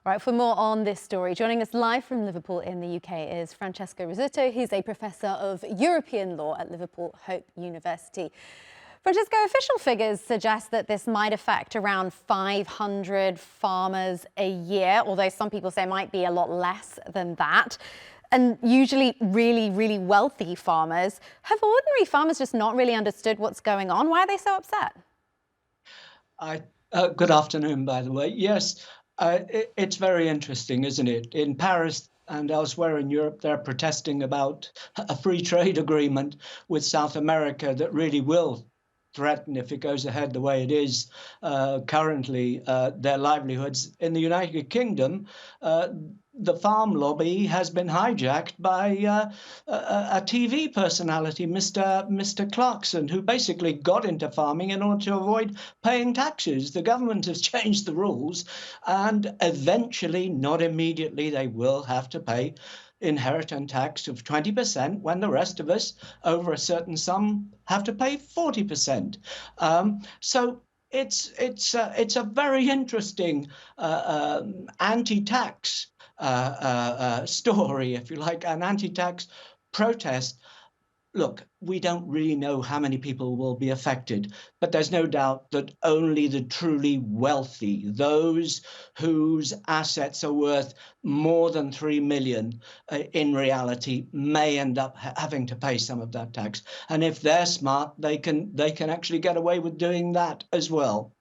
Right, for more on this story, joining us live from Liverpool in the UK is Francesco Rizzuto. He's a professor of European law at Liverpool Hope University. Francesco, official figures suggest that this might affect around 500 farmers a year, although some people say it might be a lot less than that. And usually really wealthy farmers. Have ordinary farmers just not really understood what's going on? Why are they so upset? Good afternoon, by the way. Yes, it's very interesting, isn't it? In Paris and elsewhere in Europe, they're protesting about a free trade agreement with South America that really will threaten, if it goes ahead the way it is currently, their livelihoods. In the United Kingdom, the farm lobby has been hijacked by a TV personality, Mr. Clarkson, who basically got into farming in order to avoid paying taxes. The government has changed the rules, and eventually, not immediately, they will have to pay inheritance tax of 20% when the rest of us over a certain sum have to pay 40%. So it's a very interesting anti-tax story, if you like, an anti-tax protest. Look, we don't really know how many people will be affected, but there's no doubt that only the truly wealthy, those whose assets are worth more than 3 million in reality, may end up having to pay some of that tax. And if they're smart, they can actually get away with doing that as well.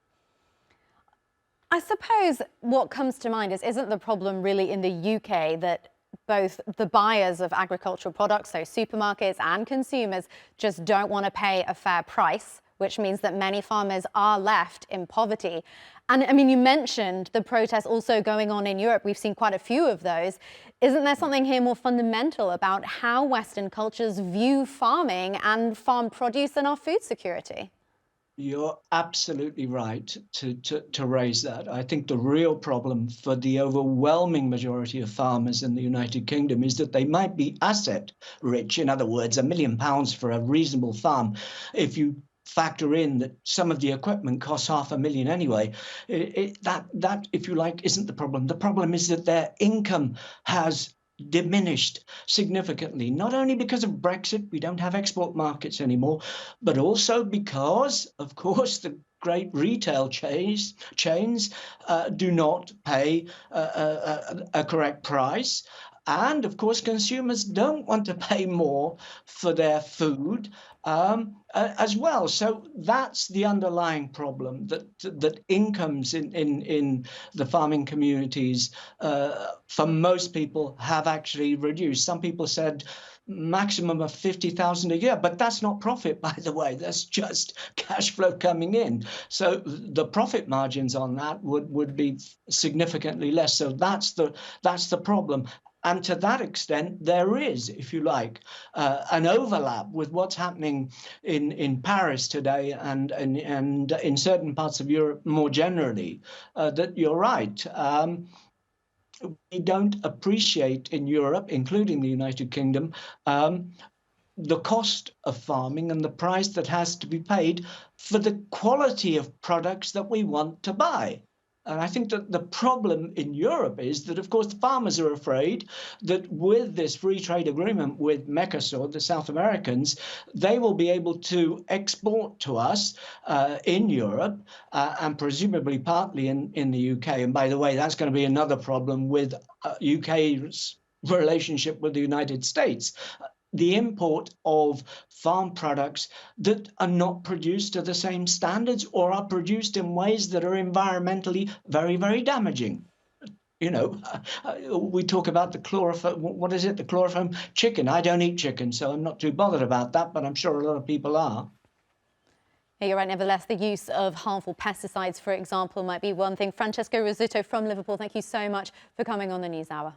I suppose what comes to mind is, isn't the problem really in the UK that both the buyers of agricultural products, so supermarkets and consumers, just don't want to pay a fair price, which means that many farmers are left in poverty? And I mean, you mentioned the protests also going on in Europe. We've seen quite a few of those. Isn't there something here more fundamental about how Western cultures view farming and farm produce and our food security? You're absolutely right to raise that. I think the real problem for the overwhelming majority of farmers in the United Kingdom is that they might be asset rich. In other words, £1 million for a reasonable farm. If you factor in that some of the equipment costs £500,000 anyway, that, if you like, isn't the problem. The problem is that their income has diminished significantly, not only because of Brexit, we don't have export markets anymore, but also because, of course, the great retail chains do not pay a correct price. And of course, consumers don't want to pay more for their food as well. So that's the underlying problem, that incomes in the farming communities for most people have actually reduced. Some people said maximum of 50,000 a year, but that's not profit, by the way. That's just cash flow coming in. So the profit margins on that would be significantly less. So that's the problem. And to that extent, there is, if you like, an overlap with what's happening in Paris today and in certain parts of Europe more generally, that you're right. We don't appreciate in Europe, including the United Kingdom, the cost of farming and the price that has to be paid for the quality of products that we want to buy. And I think that the problem in Europe is that, of course, the farmers are afraid that with this free trade agreement with Mercosur, the South Americans, they will be able to export to us in Europe and presumably partly in the UK. And by the way, that's going to be another problem with UK's relationship with the United States. The import of farm products that are not produced to the same standards or are produced in ways that are environmentally very damaging. You know, we talk about the chloroform, what is it, the chloroform chicken. I don't eat chicken, so I'm not too bothered about that, but I'm sure a lot of people are. Yeah, you're right. Nevertheless, the use of harmful pesticides, for example, might be one thing. Francesco Rizzuto from Liverpool, thank you so much for coming on the News Hour.